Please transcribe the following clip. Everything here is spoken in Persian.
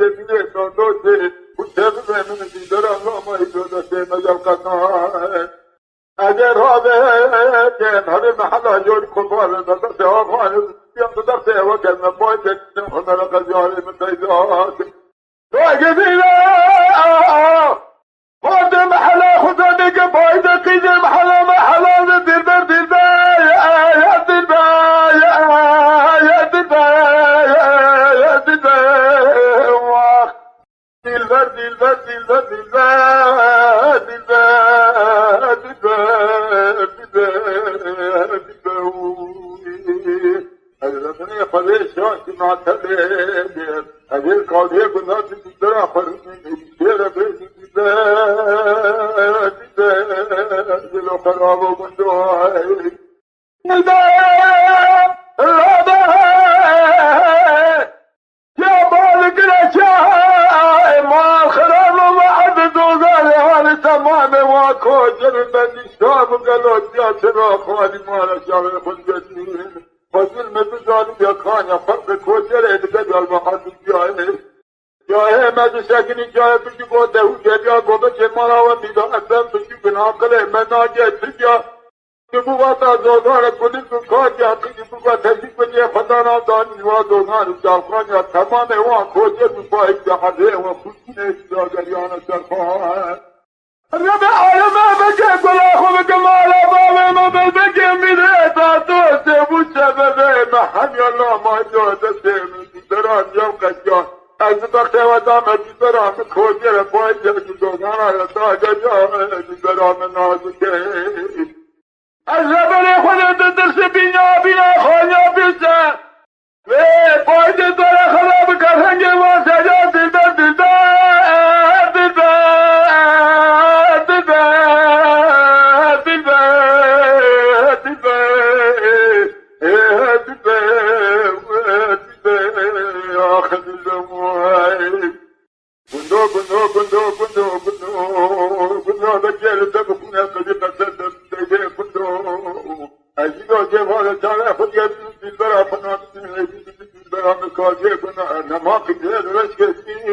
دیده داده بوده بمن دیدار الله ایداده نجاکتان اگر هذا كان هذا محل جوري كفار دست آفان بیام دست هوا کردن پای کردن هنر قضیاری متعیدات تو اگه دیده خود محل خدا دیگه پای دقیقه محل دلبر اگر کاریه بنات دیدر آخرین دیگر دلو خراب و گندوهای یا بالک رچای ما خراب و وعد دوزال حال تمام واکو جر بندی شاب گلوچیا چرا خوالی مالا شاور خود جدین فصل میں تو جانی یا کھانا فرق کوچے رہے تے گل بہت جائے جائے میں تو سکنی جائے تو کو دے جیا کو تو مارا و میدا ادم تو بنا کرے میں نہ جے تھیا کہ وہ تا زوغان کلی تو کھا جا کہ تو کا تھی کہ خدا نہ دان نوا زوغان جا کھانا تمام وہ کوچے تو پای جہاں وہ خوشی نے جاگریانا طرفا رب عالم بجے گلا خو کمال بابا ما بجے میرے تو سے سبب محمد الله ما جادته دران یو کجا از وقت ودام دران کوجر پای دوغانا تا جا دران نازکه از زبر خود درس بینا خانیا بیسه و پای در خراب کرنگ ما سجا دیدار بندو بجل تبخنا قد قصد تجي بندو اجيو جوال تعالى خد يد بالبرا فنا بالبرا مكاجي بنا نما كده رشكتي